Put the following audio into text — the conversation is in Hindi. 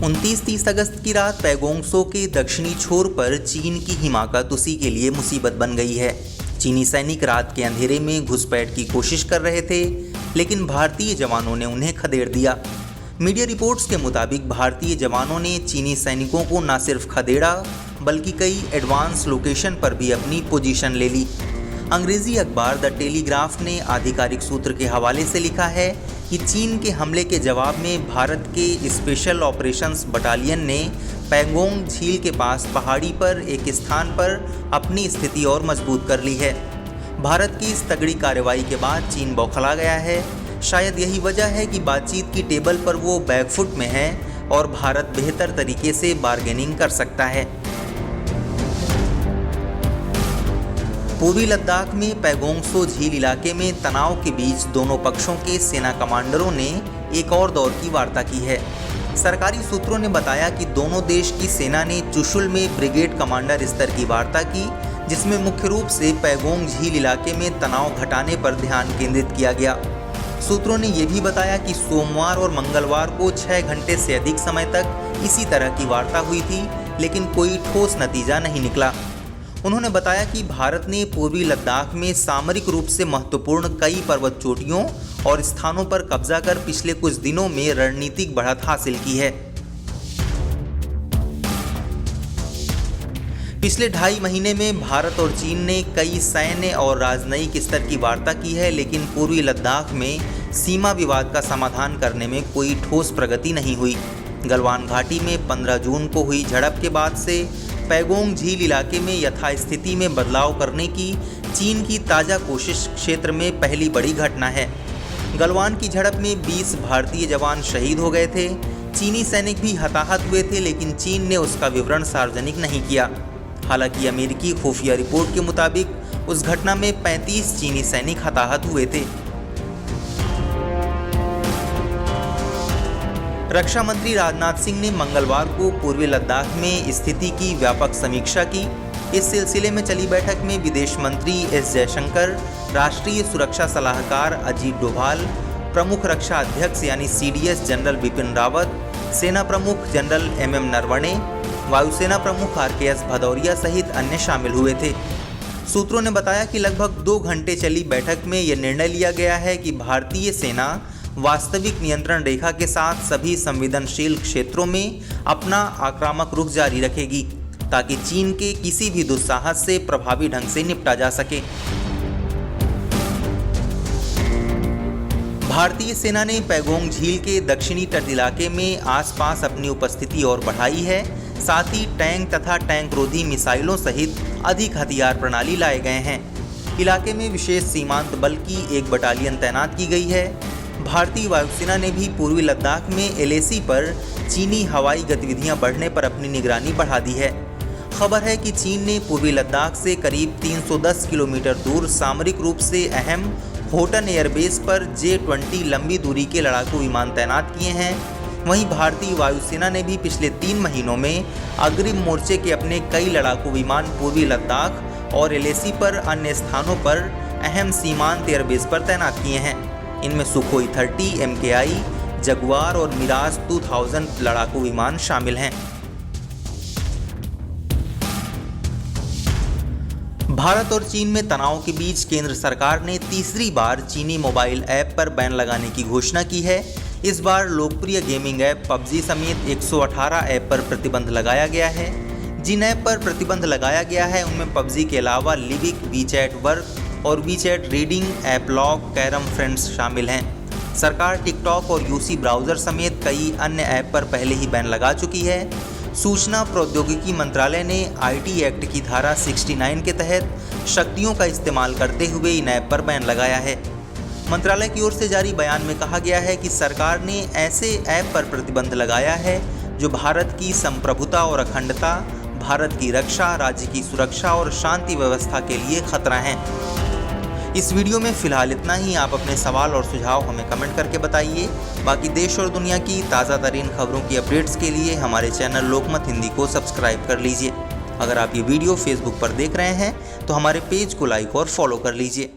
29-30 अगस्त की रात पैगोंग त्सो के दक्षिणी छोर पर चीन की हिमाकत उसी के लिए मुसीबत बन गई है। चीनी सैनिक रात के अंधेरे में घुसपैठ की कोशिश कर रहे थे, लेकिन भारतीय जवानों ने उन्हें खदेड़ दिया। मीडिया रिपोर्ट्स के मुताबिक भारतीय जवानों ने चीनी सैनिकों को न सिर्फ खदेड़ा बल्कि कई एडवांस लोकेशन पर भी अपनी पोजीशन ले ली। अंग्रेजी अखबार द टेलीग्राफ ने आधिकारिक सूत्र के हवाले से लिखा है कि चीन के हमले के जवाब में भारत के स्पेशल ऑपरेशंस बटालियन ने पैंगोंग झील के पास पहाड़ी पर एक स्थान पर अपनी स्थिति और मजबूत कर ली है। भारत की इस तगड़ी कार्रवाई के बाद चीन बौखला गया है। शायद यही वजह है कि बातचीत की टेबल पर वो बैकफुट में है और भारत बेहतर तरीके से बार्गेनिंग कर सकता है। पूर्वी लद्दाख में पैगोंग त्सो झील इलाके में तनाव के बीच दोनों पक्षों के सेना कमांडरों ने एक और दौर की वार्ता की है। सरकारी सूत्रों ने बताया कि दोनों देश की सेना ने चुशुल में ब्रिगेड कमांडर स्तर की वार्ता की, जिसमें मुख्य रूप से पैगोंग झील इलाके में तनाव घटाने पर ध्यान केंद्रित किया गया। सूत्रों ने यह भी बताया कि सोमवार और मंगलवार को 6 घंटे से अधिक समय तक इसी तरह की वार्ता हुई थी, लेकिन कोई ठोस नतीजा नहीं निकला। उन्होंने बताया कि भारत ने पूर्वी लद्दाख में सामरिक रूप से महत्वपूर्ण कई पर्वत चोटियों और स्थानों पर कब्जा कर पिछले कुछ दिनों में रणनीतिक बढ़त हासिल की है। पिछले 2.5 महीने में भारत और चीन ने कई सैन्य और राजनयिक स्तर की वार्ता की है, लेकिन पूर्वी लद्दाख में सीमा विवाद का समाधान करने में कोई ठोस प्रगति नहीं हुई। गलवान घाटी में 15 जून को हुई झड़प के बाद से पैगोंग झील इलाके में यथास्थिति में बदलाव करने की चीन की ताज़ा कोशिश क्षेत्र में पहली बड़ी घटना है। गलवान की झड़प में 20 भारतीय जवान शहीद हो गए थे। चीनी सैनिक भी हताहत हुए थे, लेकिन चीन ने उसका विवरण सार्वजनिक नहीं किया। हालांकि अमेरिकी खुफिया रिपोर्ट के मुताबिक उस घटना में 35 चीनी सैनिक हताहत हुए थे। रक्षा मंत्री राजनाथ सिंह ने मंगलवार को पूर्वी लद्दाख में स्थिति की व्यापक समीक्षा की। इस सिलसिले में चली बैठक में विदेश मंत्री एस जयशंकर, राष्ट्रीय सुरक्षा सलाहकार अजीत डोभाल, प्रमुख रक्षा अध्यक्ष यानी CDS जनरल बिपिन रावत, सेना प्रमुख जनरल MM नरवणे, वायुसेना प्रमुख RKS भदौरिया सहित अन्य शामिल हुए थे। सूत्रों ने बताया कि लगभग 2 घंटे चली बैठक में यह निर्णय लिया गया है कि भारतीय सेना वास्तविक नियंत्रण रेखा के साथ सभी संवेदनशील क्षेत्रों में अपना आक्रामक रुख जारी रखेगी, ताकि चीन के किसी भी दुस्साहस से प्रभावी ढंग से निपटा जा सके। भारतीय सेना ने पैगोंग झील के दक्षिणी तट इलाके में आसपास अपनी उपस्थिति और बढ़ाई है। साथ ही टैंक तथा टैंक रोधी मिसाइलों सहित अधिक हथियार प्रणाली लाए गए हैं। इलाके में विशेष सीमांत बल की एक बटालियन तैनात की गई है। भारतीय वायुसेना ने भी पूर्वी लद्दाख में LAC पर चीनी हवाई गतिविधियां बढ़ने पर अपनी निगरानी बढ़ा दी है। खबर है कि चीन ने पूर्वी लद्दाख से करीब 310 किलोमीटर दूर सामरिक रूप से अहम होटन एयरबेस पर J-20 लंबी दूरी के लड़ाकू विमान तैनात किए हैं। वहीं भारतीय वायुसेना ने भी पिछले 3 महीनों में अग्रिम मोर्चे के अपने कई लड़ाकू विमान पूर्वी लद्दाख और LAC पर अन्य स्थानों पर अहम सीमांत एयरबेस पर तैनात किए हैं। इनमें सुखोई 30, MKI, जगुआर और मिराज 2000 लड़ाकू विमान शामिल हैं। भारत और चीन में तनाव के बीच केंद्र सरकार ने तीसरी बार चीनी मोबाइल ऐप पर बैन लगाने की घोषणा की है। इस बार लोकप्रिय गेमिंग ऐप PUBG समेत 118 ऐप पर प्रतिबंध लगाया गया है। जिन ऐप पर प्रतिबंध लगाया गया है उनमें PUBG के अलावा लिविक, WeChat वर्क और WeChat reading, app lock, carrom friends शामिल हैं। सरकार टिकटॉक और UC ब्राउज़र समेत कई अन्य ऐप पर पहले ही बैन लगा चुकी है। सूचना प्रौद्योगिकी मंत्रालय ने IT एक्ट की धारा 69 के तहत शक्तियों का इस्तेमाल करते हुए इन ऐप पर बैन लगाया है। मंत्रालय की ओर से जारी बयान में कहा गया है कि सरकार ने ऐसे ऐप पर प्रतिबंध लगाया है जो भारत की संप्रभुता और अखंडता, भारत की रक्षा, राज्य की सुरक्षा और शांति व्यवस्था के लिए खतरा हैं। इस वीडियो में फिलहाल इतना ही। आप अपने सवाल और सुझाव हमें कमेंट करके बताइए। बाकी देश और दुनिया की ताज़ा तरीन खबरों की अपडेट्स के लिए हमारे चैनल लोकमत हिंदी को सब्सक्राइब कर लीजिए। अगर आप ये वीडियो फेसबुक पर देख रहे हैं तो हमारे पेज को लाइक और फॉलो कर लीजिए।